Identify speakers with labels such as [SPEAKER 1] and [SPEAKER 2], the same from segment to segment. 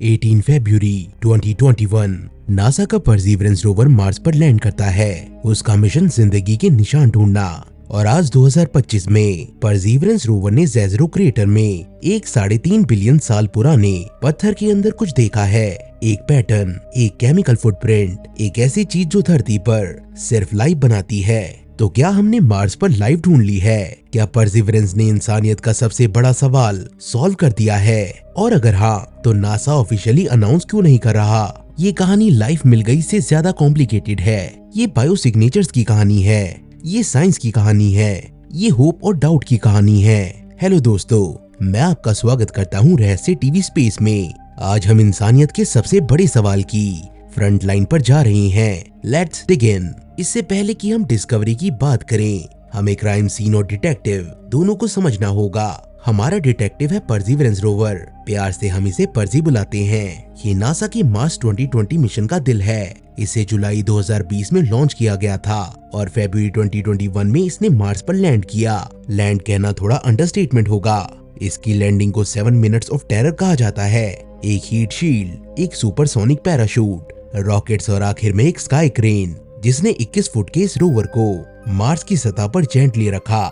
[SPEAKER 1] 18 फरवरी 2021 NASA का perseverance rover Mars पर land करता है। उसका मिशन जिंदगी के निशान ढूंढना। और आज 2025 में परसीवरेंस रोवर ने जेज़रो क्रेटर में एक 3.5 बिलियन साल पुराने पत्थर के अंदर कुछ देखा है। एक पैटर्न, एक केमिकल फुटप्रिंट, एक ऐसी चीज जो धरती पर सिर्फ लाइफ बनाती है। तो क्या हमने मार्स पर लाइफ ढूंढ ली है? क्या परसीवरेंस ने इंसानियत का सबसे बड़ा सवाल सॉल्व कर दिया है? और अगर हाँ, तो नासा ऑफिशियली अनाउंस क्यों नहीं कर रहा? ये कहानी लाइफ मिल गई से ज्यादा कॉम्प्लिकेटेड है। ये बायो सिग्नेचर्स की कहानी है, ये साइंस की कहानी है, ये होप और डाउट की कहानी है। हेलो दोस्तों, मैं आपका स्वागत करता हूँ रहस्य टीवी स्पेस में। आज हम इंसानियत के सबसे बड़े सवाल की फ्रंट लाइन पर जा रहे हैं। Let's begin. इससे पहले कि हम डिस्कवरी की बात करें, हमें क्राइम सीन और डिटेक्टिव दोनों को समझना होगा। हमारा डिटेक्टिव है परसीवरेंस रोवर, प्यार से हम इसे पर्जी बुलाते हैं। ये नासा की मार्स 2020 मिशन का दिल है। इसे जुलाई 2020 में लॉन्च किया गया था और फरवरी 2021 में इसने मार्स पर लैंड किया। लैंड कहना थोड़ा अंडरस्टेटमेंट होगा। इसकी लैंडिंग को 7 मिनट्स ऑफ टेरर कहा जाता है। एक हीट शील्ड, एक सुपरसोनिक पैराशूट, रॉकेट्स और आखिर में एक स्काई क्रेन जिसने 21 फुट के इस रोवर को मार्स की सतह पर जेंटली रखा।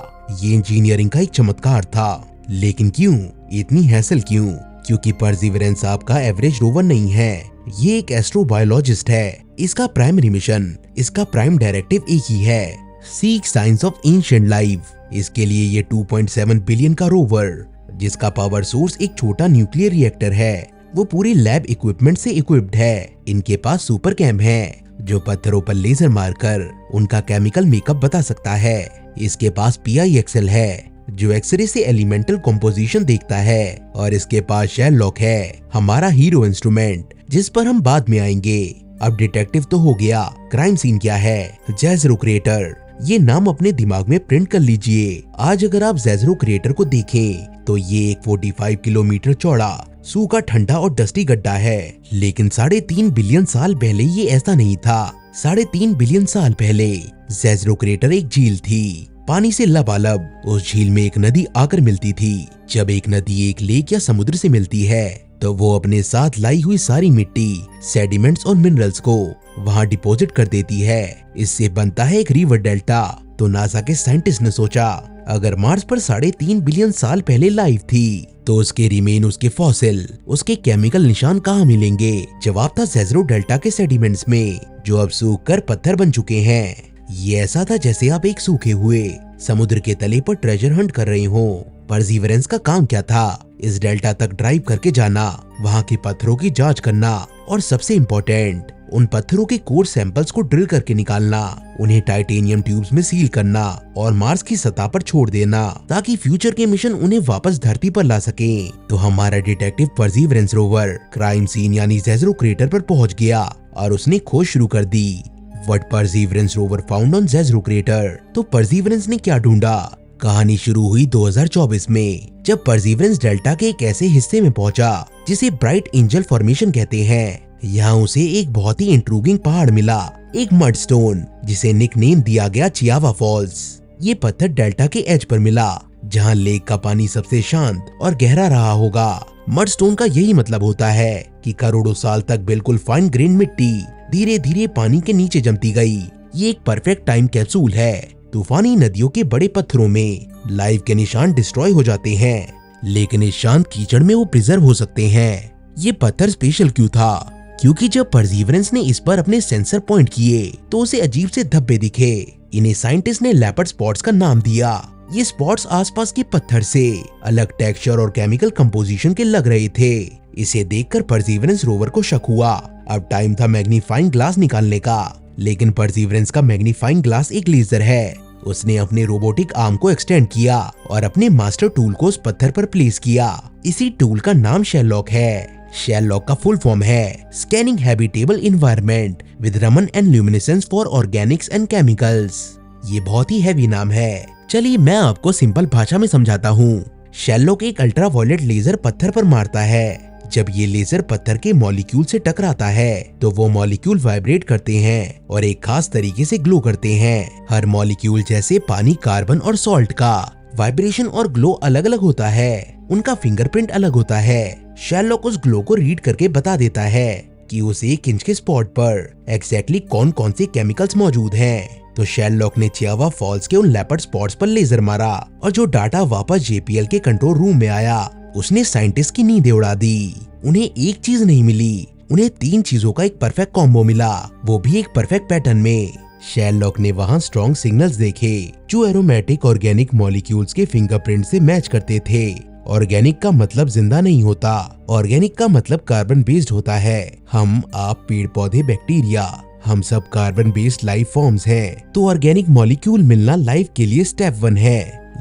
[SPEAKER 1] ये इंजीनियरिंग का एक चमत्कार था। लेकिन क्यों इतनी हैसल क्यों? क्योंकि परसीवरेंस आपका एवरेज रोवर नहीं है। ये एक एस्ट्रोबायोलॉजिस्ट है। इसका प्राइमरी मिशन, इसका प्राइम डायरेक्टिव एक ही है, seek science of ancient life. इसके लिए ये 2.7 बिलियन का रोवर, जिसका पावर सोर्स एक छोटा न्यूक्लियर रिएक्टर है, वो पूरी लैब इक्विपमेंट से इक्विप्ड है। इनके पास सुपर कैम है जो पत्थरों पर लेजर मारकर उनका केमिकल मेकअप बता सकता है। इसके पास PIXL है जो एक्सरे से एलिमेंटल कंपोजिशन देखता है। और इसके पास शेरलॉक है, हमारा हीरो इंस्ट्रूमेंट, जिस पर हम बाद में आएंगे। अब डिटेक्टिव तो हो गया, क्राइम सीन क्या है? जेज़रो क्रेटर। ये नाम अपने दिमाग में प्रिंट कर लीजिए। आज अगर आप जेज़रो क्रेटर को देखें तो ये एक 45 किलोमीटर चौड़ा सूखा, ठंडा और डस्टी गड्ढा है। लेकिन 3.5 बिलियन साल पहले ये ऐसा नहीं था। 3.5 बिलियन साल पहले जेज़रो क्रेटर एक झील थी, पानी से लबालब। उस झील में एक नदी आकर मिलती थी। जब एक नदी एक लेक या समुद्र से मिलती है तो वो अपने साथ लाई हुई सारी मिट्टी, सेडिमेंट्स और मिनरल्स को वहाँ डिपॉजिट कर देती है। इससे बनता है एक रिवर डेल्टा। तो नासा के साइंटिस्ट ने सोचा, अगर मार्स पर 3.5 बिलियन साल पहले लाइफ थी तो उसके रिमेन, उसके फॉसिल, उसके केमिकल निशान कहाँ मिलेंगे? जवाब था जेज़रो डेल्टा के सेडिमेंट्स में, जो अब सूख कर पत्थर बन चुके हैं। ये ऐसा था जैसे आप एक सूखे हुए समुद्र के तले पर ट्रेजर हंट कर रहे हो। परसीवरेंस का काम क्या था? इस डेल्टा तक ड्राइव करके जाना, वहाँ के पत्थरों की जांच करना और सबसे इम्पोर्टेंट, उन पत्थरों के कोर सैंपल्स को ड्रिल करके निकालना, उन्हें टाइटेनियम ट्यूब्स में सील करना और मार्स की सतह पर छोड़ देना, ताकि फ्यूचर के मिशन उन्हें वापस धरती पर ला सकें। तो हमारा detective perseverance rover crime scene यानी जेज़रो क्रेटर पर पहुंच गया और उसने खोज शुरू कर दी। What perseverance rover found on Jezero crater. तो परसीवरेंस ने क्या ढूंढा? कहानी शुरू हुई 2024 में, जब परसीवरेंस डेल्टा के एक ऐसे हिस्से में पहुंचा जिसे ब्राइट एंजल फॉर्मेशन कहते हैं। यहाँ उसे एक बहुत ही इंट्रूगिंग पहाड़ मिला, एक मड स्टोन, जिसे निकनेम दिया गया चियावा फॉल्स। ये पत्थर डेल्टा के एज पर मिला, जहाँ लेक का पानी सबसे शांत और गहरा रहा होगा। मड स्टोन का यही मतलब होता है कि करोड़ों साल तक बिल्कुल फाइन ग्रेन मिट्टी धीरे धीरे पानी के नीचे जमती गई। ये एक परफेक्ट टाइम कैप्सूल है। तूफानी नदियों के बड़े पत्थरों में लाइफ के निशान डिस्ट्रॉय हो जाते हैं, लेकिन इस शांत कीचड़ में वो प्रिजर्व हो सकते हैं। ये पत्थर स्पेशल क्यों था? क्योंकि जब परसीवरेंस ने इस पर अपने सेंसर पॉइंट किए तो उसे अजीब से धब्बे दिखे। इन्हें साइंटिस्ट ने लेपर्ड स्पॉट्स का नाम दिया। ये स्पॉट्स आसपास के पत्थर से अलग टेक्सचर और केमिकल कंपोजिशन के लग रहे थे। इसे देखकर परसीवरेंस रोवर को शक हुआ। अब टाइम था मैग्नीफाइंग ग्लास निकालने का। लेकिन परसीवरेंस का मैग्नीफाइंग ग्लास एक लेजर है। उसने अपने रोबोटिक आर्म को एक्सटेंड किया और अपने मास्टर टूल को उस पत्थर पर प्लेस किया। इसी टूल का नाम शेरलॉक है। शेरलॉक का फुल फॉर्म है scanning habitable environment with Raman and luminescence for Organics and chemicals. ये बहुत ही हैवी नाम है। चलिए मैं आपको सिंपल भाषा में समझाता हूँ। शेरलॉक एक अल्ट्रावायलेट लेजर पत्थर पर मारता है। जब ये लेजर पत्थर के मॉलिक्यूल से टकराता है तो वो मॉलिक्यूल वाइब्रेट करते हैं और एक खास तरीके से ग्लो करते हैं। हर मॉलिक्यूल जैसे पानी, कार्बन और सॉल्ट का वाइब्रेशन और ग्लो अलग अलग होता है। उनका फिंगरप्रिंट अलग होता है। शेरलॉक उस ग्लो को रीड करके बता देता है कि उस 1 इंच के स्पॉट पर एग्जैक्टली कौन कौन से केमिकल्स मौजूद हैं। तो शेरलॉक ने चियावा फॉल्स के उन लेपर्ड स्पॉट्स पर लेजर मारा और जो डाटा वापस जेपीएल के कंट्रोल रूम में आया उसने साइंटिस्ट की नींदें उड़ा दी। उन्हें एक चीज नहीं मिली, उन्हें 3 चीजों का एक परफेक्ट कॉम्बो मिला, वो भी एक परफेक्ट पैटर्न में। शेरलॉक ने वहां स्ट्रॉन्ग सिग्नल्स देखे जो एरोमेटिक ऑर्गेनिक मॉलिक्यूल्स के फिंगरप्रिंट से मैच करते थे। ऑर्गेनिक का मतलब जिंदा नहीं होता, ऑर्गेनिक का मतलब कार्बन बेस्ड होता है। हम, आप, पेड़ पौधे, बैक्टीरिया, हम सब कार्बन बेस्ड लाइफ फॉर्म्स हैं। तो ऑर्गेनिक मॉलिक्यूल मिलना लाइफ के लिए स्टेप 1 है।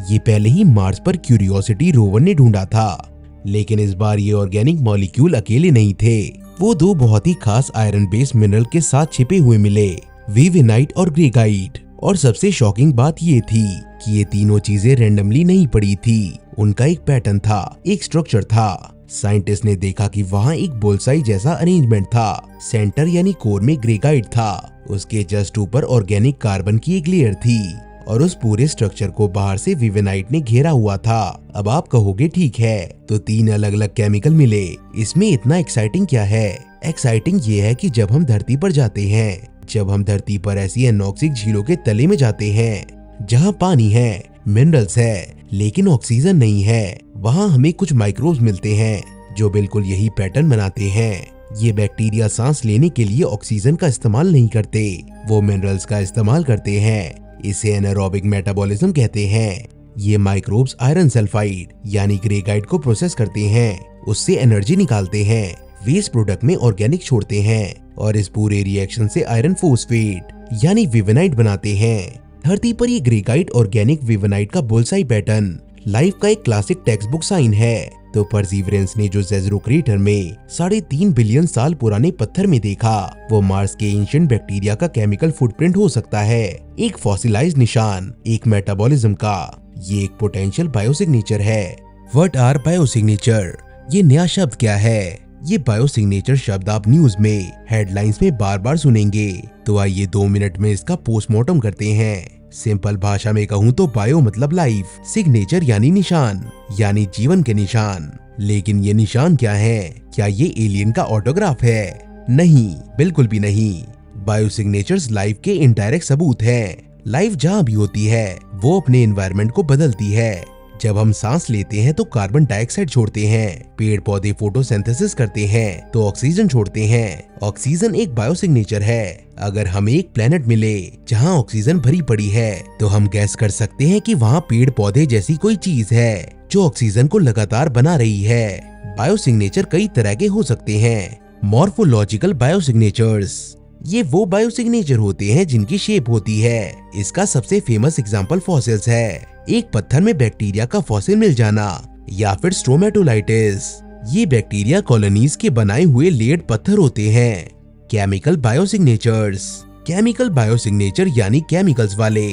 [SPEAKER 1] ये पहले ही मार्स पर क्यूरियोसिटी रोवर ने ढूंढा था, लेकिन इस बार ये ऑर्गेनिक मॉलिक्यूल अकेले नहीं थे। वो 2 बहुत ही खास आयरन बेस्ड मिनरल के साथ छिपे हुए मिले, विवेनाइट और ग्रेगाइट। और सबसे शॉकिंग बात ये थी कि ये तीनों चीजें रैंडमली नहीं पड़ी थी, उनका एक पैटर्न था, एक स्ट्रक्चर था। साइंटिस्ट ने देखा कि वहाँ एक बुलसाई जैसा अरेंजमेंट था। सेंटर यानी कोर में ग्रेगाइट था, उसके जस्ट ऊपर ऑर्गेनिक कार्बन की एक लेयर थी और उस पूरे स्ट्रक्चर को बाहर से विवेनाइट ने घेरा हुआ था। अब आप कहोगे ठीक है, तो 3 अलग अलग केमिकल मिले, इसमें इतना एक्साइटिंग क्या है? एक्साइटिंग ये है कि जब हम धरती पर जाते हैं, जब हम धरती पर ऐसी एनॉक्सिक झीलों के तले में जाते हैं जहाँ पानी है, मिनरल्स है, लेकिन ऑक्सीजन नहीं है, वहाँ हमें कुछ माइक्रोब्स मिलते हैं जो बिल्कुल यही पैटर्न बनाते हैं। ये बैक्टीरिया सांस लेने के लिए ऑक्सीजन का इस्तेमाल नहीं करते, वो मिनरल्स का इस्तेमाल करते हैं। इसे एनारोबिक मेटाबॉलिज्म कहते हैं। ये माइक्रोब्स आयरन सल्फाइड यानी ग्रेगाइट को प्रोसेस करते हैं, उससे एनर्जी निकालते हैं, वेस्ट प्रोडक्ट में ऑर्गेनिक छोड़ते हैं और इस पूरे रिएक्शन से आयरन फोस्फेट यानी विवेनाइट बनाते हैं। धरती पर ये ग्रेगाइट ऑर्गेनिक विवेनाइट का बुलसाई पैटर्न लाइफ का एक क्लासिक टेक्स्ट बुक साइन है। तो परसीवरेंस ने जो जेज़रो क्रेटर में 3.5 बिलियन साल पुराने पत्थर में देखा, वो मार्स के एंशिएंट बैक्टीरिया का केमिकल फुटप्रिंट हो सकता है, एक फॉसिलाइज्ड निशान, एक मेटाबॉलिज्म का। ये एक पोटेंशियल बायोसिग्नेचर है। What are biosignature? ये नया शब्द क्या है? ये बायोसिग्नेचर शब्द आप न्यूज में, हेडलाइंस में बार बार सुनेंगे। तो आइए 2 मिनट में इसका पोस्टमार्टम करते हैं। सिंपल भाषा में कहूँ तो बायो मतलब लाइफ, सिग्नेचर यानी निशान, यानी जीवन के निशान। लेकिन ये निशान क्या है? क्या ये एलियन का ऑटोग्राफ है? नहीं, बिल्कुल भी नहीं। बायोसिग्नेचर्स लाइफ के इनडायरेक्ट सबूत हैं। लाइफ जहाँ भी होती है वो अपने एनवायरनमेंट को बदलती है। जब हम सांस लेते हैं तो कार्बन डाइऑक्साइड छोड़ते हैं, पेड़ पौधे फोटोसिंथेसिस करते हैं तो ऑक्सीजन छोड़ते हैं। ऑक्सीजन एक बायोसिग्नेचर है। अगर हमें एक प्लेनेट मिले जहां ऑक्सीजन भरी पड़ी है, तो हम गैस कर सकते हैं कि वहां पेड़ पौधे जैसी कोई चीज है जो ऑक्सीजन को लगातार बना रही है। बायोसिग्नेचर कई तरह के हो सकते हैं। मॉर्फोलॉजिकल बायोसिग्नेचर्स, ये वो बायोसिग्नेचर होते हैं जिनकी शेप होती है। इसका सबसे फेमस एग्जांपल फॉसिल्स है, एक पत्थर में बैक्टीरिया का फॉसिल मिल जाना, या फिर स्ट्रोमेटोलाइटिस। ये बैक्टीरिया कॉलोनीज के बनाए हुए लेयर्ड पत्थर होते हैं। केमिकल बायोसिग्नेचर्स, केमिकल बायोसिग्नेचर यानी केमिकल्स वाले।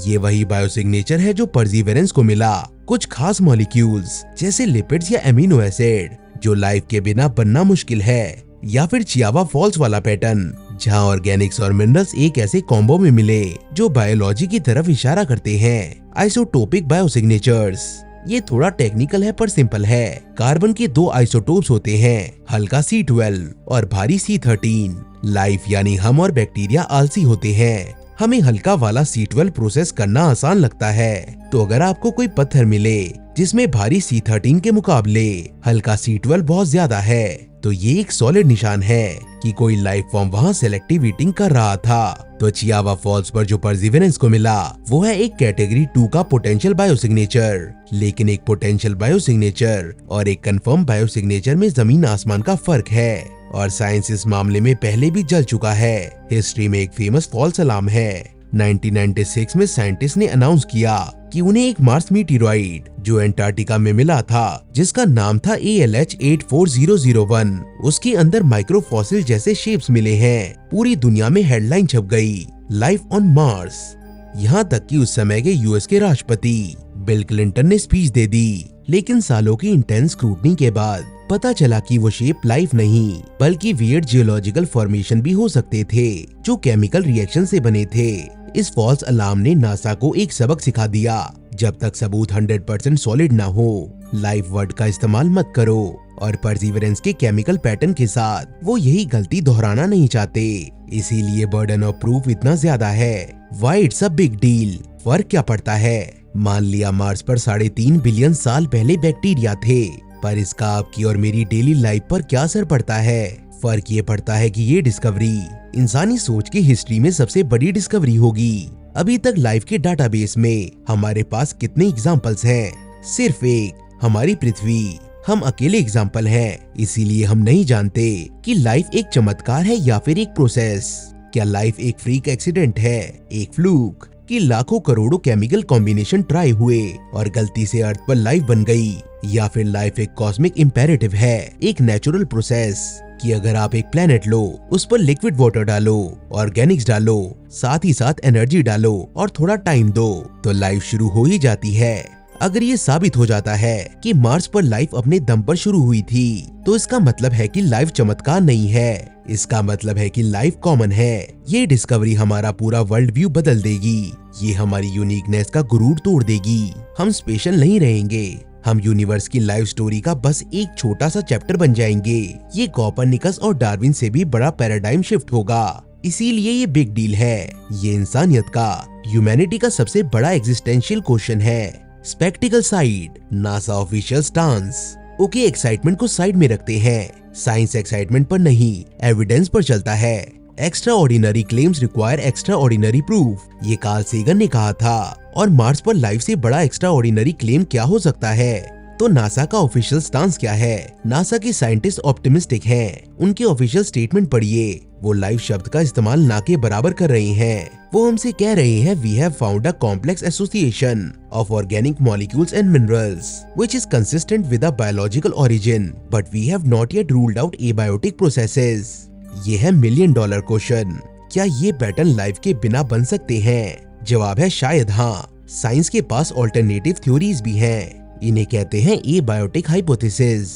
[SPEAKER 1] ये वही बायोसिग्नेचर है जो परसीवरेंस को मिला, कुछ खास मॉलिक्यूल्स जैसे लिपिड्स या एमिनो एसिड जो लाइफ के बिना बनना मुश्किल है, या फिर चियावा फॉल्स वाला पैटर्न जहां ऑर्गेनिक्स और मिनरल्स एक ऐसे कॉम्बो में मिले जो बायोलॉजी की तरफ इशारा करते हैं। आइसोटोपिक बायोसिग्नेचर्स, ये थोड़ा टेक्निकल है पर सिंपल है। कार्बन के 2 आइसोटोप्स होते हैं, हल्का C12 और भारी C13। लाइफ यानी हम और बैक्टीरिया आलसी होते हैं, हमें हल्का वाला C12 प्रोसेस करना आसान लगता है। तो अगर आपको कोई पत्थर मिले जिसमें भारी C13 के मुकाबले हल्का C12 बहुत ज्यादा है, तो ये एक सॉलिड निशान है कि कोई लाइफ फॉर्म वहाँ सेलेक्टिव ईटिंग कर रहा था। तो चियावा फॉल्स पर जो परसीवरेंस को मिला वो है एक कैटेगरी 2 का पोटेंशियल बायोसिग्नेचर। लेकिन एक पोटेंशियल बायोसिग्नेचर और एक कंफर्म बायोसिग्नेचर में जमीन आसमान का फर्क है, और साइंस इस मामले में पहले भी जल चुका है। हिस्ट्री में एक फेमस फॉल्स अलार्म है। 1996 में साइंटिस्ट ने अनाउंस किया कि उन्हें एक मार्स मीटियोराइड जो एंटार्क्टिका में मिला था, जिसका नाम था ALH 84001, उसके अंदर माइक्रोफॉसिल जैसे शेप्स मिले हैं। पूरी दुनिया में हेडलाइन छप गई, लाइफ ऑन मार्स। यहाँ तक कि उस समय के US के राष्ट्रपति बिल क्लिंटन ने स्पीच दे दी। लेकिन सालों की इंटेंस स्क्रूटनी के बाद पता चला कि वो शेप लाइफ नहीं बल्कि वियर्ड जियोलॉजिकल फॉर्मेशन भी हो सकते थे जो केमिकल रिएक्शन से बने थे। इस फॉल्स अलार्म ने नासा को एक सबक सिखा दिया, जब तक सबूत 100% सॉलिड ना हो, लाइफ वर्ड का इस्तेमाल मत करो। और परसिवरेंस के केमिकल पैटर्न के साथ वो यही गलती दोहराना नहीं चाहते, इसीलिए बर्डन ऑफ प्रूफ इतना ज्यादा है। Why it's a big deal? फर्क क्या पड़ता है? मान लिया मार्स पर 3.5 बिलियन साल पहले बैक्टीरिया थे, पर इसका आपकी और मेरी डेली लाइफ पर क्या असर पड़ता है? फर्क ये पड़ता है कि ये डिस्कवरी इंसानी सोच की हिस्ट्री में सबसे बड़ी डिस्कवरी होगी। अभी तक लाइफ के डाटाबेस में हमारे पास कितने एग्जाम्पल्स हैं? सिर्फ एक, हमारी पृथ्वी। हम अकेले एग्जाम्पल हैं, इसीलिए हम नहीं जानते कि लाइफ एक चमत्कार है या फिर एक प्रोसेस। क्या लाइफ एक फ्रीक एक्सीडेंट है, एक फ्लूक, कि लाखों करोड़ों केमिकल कॉम्बिनेशन ट्राई हुए और गलती से अर्थ पर लाइफ बन गई? या फिर लाइफ एक कॉस्मिक इम्पेरेटिव है, एक नेचुरल प्रोसेस कि अगर आप एक प्लेनेट लो, उस पर लिक्विड वाटर डालो, ऑर्गेनिक्स डालो, साथ ही साथ एनर्जी डालो और थोड़ा टाइम दो, तो लाइफ शुरू हो ही जाती है। अगर ये साबित हो जाता है कि मार्स पर लाइफ अपने दम पर शुरू हुई थी, तो इसका मतलब है कि लाइफ चमत्कार नहीं है, इसका मतलब है कि लाइफ कॉमन है। ये डिस्कवरी हमारा पूरा वर्ल्ड व्यू बदल देगी, ये हमारी यूनिकनेस का गुरूर तोड़ देगी। हम स्पेशल नहीं रहेंगे, हम यूनिवर्स की लाइफ स्टोरी का बस एक छोटा सा चैप्टर बन जाएंगे। ये कोपरनिकस और डार्विन से भी बड़ा पैराडाइम शिफ्ट होगा, इसीलिए ये बिग डील है। ये इंसानियत का, ह्यूमैनिटी का सबसे बड़ा एग्जिस्टेंशियल क्वेश्चन है। Spectacled side, NASA official stance. Okay, excitement को साइड में रखते हैं, साइंस एक्साइटमेंट पर नहीं, एविडेंस पर चलता है। Extra ordinary claims require extra ordinary proof, ये कार्ल सेगन ने कहा था। और मार्स पर लाइफ से बड़ा एक्स्ट्रा ऑर्डिनरी क्लेम क्या हो सकता है? तो नासा का ऑफिशियल स्टांस क्या है? नासा के साइंटिस्ट ऑप्टिमिस्टिक हैं, उनके ऑफिशियल स्टेटमेंट पढ़िए। वो लाइफ शब्द का इस्तेमाल ना के बराबर कर रहे हैं। वो हमसे कह रहे हैं, we have found a complex association of organic molecules and minerals which is consistent with a biological origin, but we have not yet ruled out abiotic processes. ये है $1 मिलियन क्वेश्चन। क्या ये पैटर्न लाइफ के बिना बन सकते हैं? जवाब है शायद हाँ। साइंस के पास ऑल्टरनेटिव थ्योरीज भी हैं, इन्हें कहते हैं एबायोटिक हाइपोथेसिस।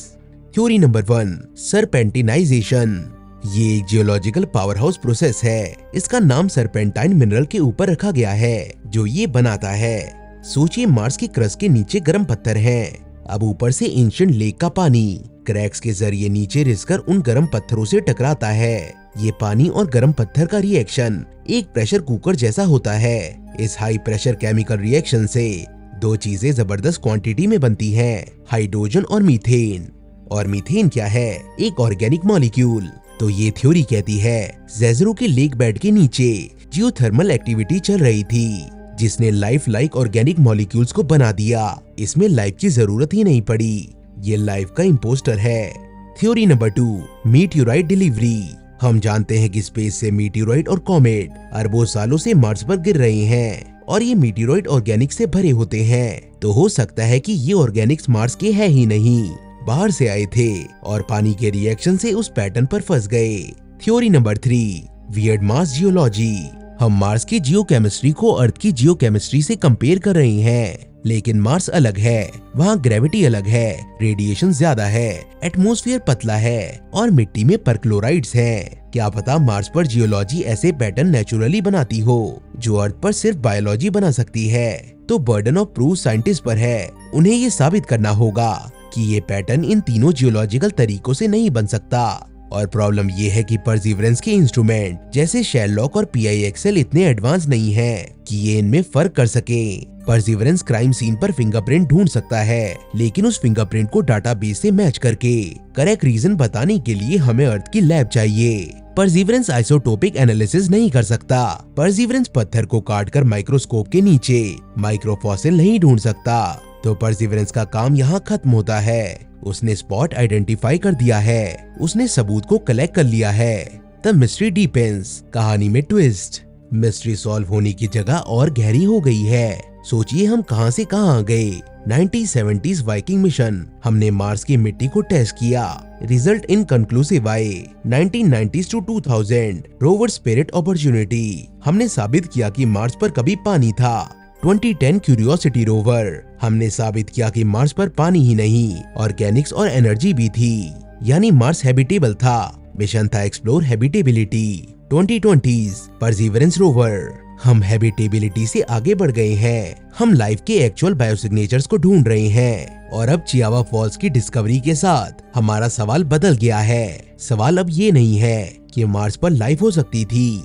[SPEAKER 1] Theory number 1, सरपेंटिनाइजेशन। ये एक जियोलॉजिकल पावर हाउस प्रोसेस है। इसका नाम सरपेंटाइन मिनरल के ऊपर रखा गया है जो ये बनाता है। सोचिए, मार्स की क्रस्ट के नीचे गर्म पत्थर हैं। अब ऊपर से एंशिएंट लेक का पानी क्रैक्स के जरिए नीचे रिसकर उन गर्म पत्थरों से टकराता है। ये पानी और गर्म पत्थर का रिएक्शन एक प्रेशर कुकर जैसा होता है। इस हाई प्रेशर केमिकल रिएक्शन से दो चीजें जबरदस्त क्वांटिटी में बनती हैं, हाइड्रोजन और मीथेन। और मीथेन क्या है? एक ऑर्गेनिक मॉलिक्यूल। तो ये थ्योरी कहती है, जेज़रो के लेक बेड के नीचे जियोथर्मल एक्टिविटी चल रही थी जिसने लाइफ लाइक ऑर्गेनिक मॉलिक्यूल्स को बना दिया। इसमें लाइफ की जरूरत ही नहीं पड़ी। ये लाइफ का इम्पोस्टर है। Theory number 2, meteorite delivery. हम जानते हैं कि स्पेस से मीटियोराइट और कॉमेट अरबों सालों से मार्स पर गिर रहे हैं और ये मीटियोराइट ऑर्गेनिक से भरे होते हैं। तो हो सकता है कि ये ऑर्गेनिक्स मार्स के है ही नहीं, बाहर से आए थे और पानी के रिएक्शन से उस पैटर्न पर फंस गए। Theory number 3, weird Mars geology. हम मार्स की जियोकेमिस्ट्री को अर्थ की जियोकेमिस्ट्री से कंपेयर कर रहे हैं, लेकिन मार्स अलग है। वहाँ ग्रेविटी अलग है, रेडिएशन ज्यादा है, एटमॉस्फेयर पतला है और मिट्टी में परक्लोराइड्स हैं। क्या पता मार्स पर जियोलॉजी ऐसे पैटर्न नेचुरली बनाती हो जो अर्थ पर सिर्फ बायोलॉजी बना सकती है। तो बर्डन ऑफ प्रूफ साइंटिस्ट पर है, उन्हें ये साबित करना होगा कि ये पैटर्न इन तीनों जियोलॉजिकल तरीकों से नहीं बन सकता। और प्रॉब्लम ये है कि परसिवरेंस के इंस्ट्रूमेंट जैसे शेरलॉक और PIXL इतने एडवांस नहीं हैं कि ये इनमें फर्क कर सके। परसिवरेंस क्राइम सीन पर फिंगरप्रिंट ढूंढ सकता है, लेकिन उस फिंगरप्रिंट को डाटाबेस से मैच करके करेक्ट रीजन बताने के लिए हमें अर्थ की लैब चाहिए। परसिवरेंस आइसोटोपिक एनालिसिस नहीं कर सकता। परसिवरेंस पत्थर को काटकर माइक्रोस्कोप के नीचे माइक्रोफॉसिल नहीं ढूंढ सकता। तो परसिवरेंस का काम यहाँ खत्म होता है। उसने स्पॉट आइडेंटिफाई कर दिया है, उसने सबूत को कलेक्ट कर लिया है। द मिस्ट्री डीपेंस, कहानी में ट्विस्ट। मिस्ट्री सॉल्व होने की जगह और गहरी हो गई है। सोचिए हम कहां से कहां आ गए। 1970s वाइकिंग मिशन, हमने मार्स की मिट्टी को टेस्ट किया, रिजल्ट इनकंक्लूसिव आए। 1990s to 2000 rover spirit opportunity, हमने साबित किया कि मार्स पर कभी पानी था। 2010 क्यूरियोसिटी रोवर, हमने साबित किया कि मार्स पर पानी ही नहीं, ऑर्गेनिक्स और एनर्जी भी थी, यानी मार्स हैबिटेबल था। मिशन था explore habitability. 2020s perseverance rover, हम हैबिटेबिलिटी से आगे बढ़ गए हैं। हम लाइफ के एक्चुअल बायोसिग्नेचर्स को ढूंढ रहे हैं और अब चियावा फॉल्स की डिस्कवरी के साथ हमारा सवाल बदल गया है। सवाल अब ये नहीं है कि मार्स पर लाइफ हो सकती थी।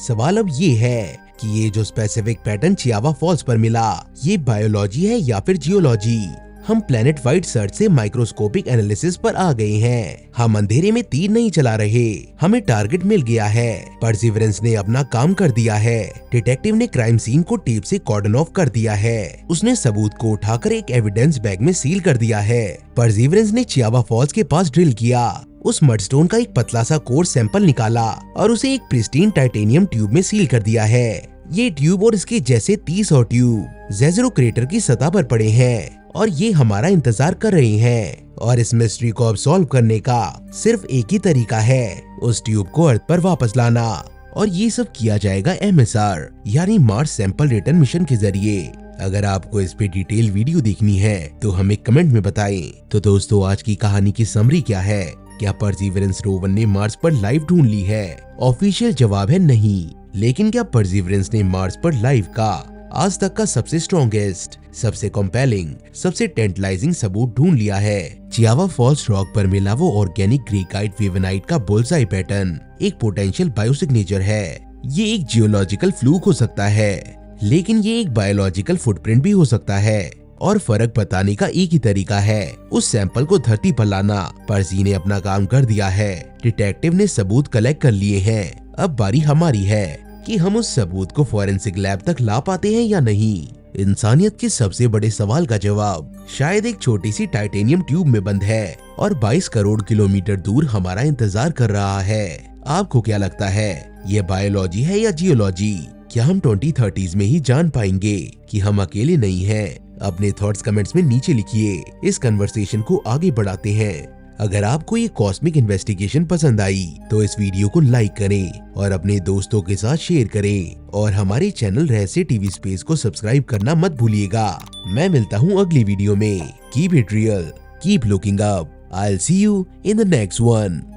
[SPEAKER 1] सवाल अब ये है कि ये जो स्पेसिफिक पैटर्न चियावा फॉल्स पर मिला, ये बायोलॉजी है या फिर जियोलॉजी। हम प्लेनेट वाइड सर्च से माइक्रोस्कोपिक एनालिसिस पर आ गए हैं। हम अंधेरे में तीर नहीं चला रहे, हमें टारगेट मिल गया है। परसिवरेंस ने अपना काम कर दिया है। डिटेक्टिव ने क्राइम सीन को टेप से कॉर्डन ऑफ कर दिया है। उसने सबूत को उठाकर एक एविडेंस बैग में सील कर दिया है। परसिवरेंस ने चियावा फॉल्स के पास ड्रिल किया, उस मडस्टोन का एक पतला सा कोर सैंपल निकाला और उसे एक प्रिस्टीन टाइटेनियम ट्यूब में सील कर दिया है। ये ट्यूब और इसके जैसे 30 और ट्यूब जेज़रो क्रेटर की सतह पर पड़े हैं और ये हमारा इंतजार कर रहे हैं। और इस मिस्ट्री को अब सॉल्व करने का सिर्फ एक ही तरीका है, उस ट्यूब को अर्थ पर वापस लाना। और ये सब किया जाएगा MSR यानी मार्स सैंपल रिटर्न मिशन के जरिए। अगर आपको इस पे डिटेल वीडियो देखनी है तो हमें कमेंट में बताएं। तो दोस्तों, आज की कहानी की समरी क्या है? क्या परसिवरेंस रोवर ने मार्स पर लाइफ ढूंढ ली है? ऑफिशियल जवाब है नहीं। लेकिन क्या परसिवरेंस ने मार्स पर लाइफ का आज तक का सबसे स्ट्रॉन्गेस्ट, सबसे कंपेलिंग, सबसे टेंटलाइजिंग सबूत ढूंढ लिया है? चियावा फॉल्स रॉक पर मिला वो ऑर्गेनिक ग्रेकाइट वेवनाइट का बुल्सआई पैटर्न एक पोटेंशियल बायोसिग्नेचर है। ये एक जियोलॉजिकल फ्लूक हो सकता है, लेकिन ये एक बायोलॉजिकल फुटप्रिंट भी हो सकता है। और फर्क बताने का एक ही तरीका है, उस सैंपल को धरती पर लाना। पर्सी ने अपना काम कर दिया है। डिटेक्टिव ने सबूत कलेक्ट कर लिए हैं। अब बारी हमारी है कि हम उस सबूत को फॉरेंसिक लैब तक ला पाते हैं या नहीं। इंसानियत के सबसे बड़े सवाल का जवाब शायद एक छोटी सी टाइटेनियम ट्यूब में बंद है और 22 करोड़ किलोमीटर दूर हमारा इंतजार कर रहा है। आपको क्या लगता है, ये बायोलॉजी है या जियोलॉजी? क्या हम 2030s में ही जान पाएंगे कि हम अकेले नहीं हैं? अपने थॉट्स कमेंट्स में नीचे लिखिए। इस कन्वर्सेशन को आगे बढ़ाते हैं। अगर आपको ये कॉस्मिक इन्वेस्टिगेशन पसंद आई तो इस वीडियो को लाइक करें और अपने दोस्तों के साथ शेयर करें और हमारे चैनल रहस्य टीवी स्पेस को सब्सक्राइब करना मत भूलिएगा। मैं मिलता हूँ अगली वीडियो में। Keep it real, keep looking up. I'll see you in the next one.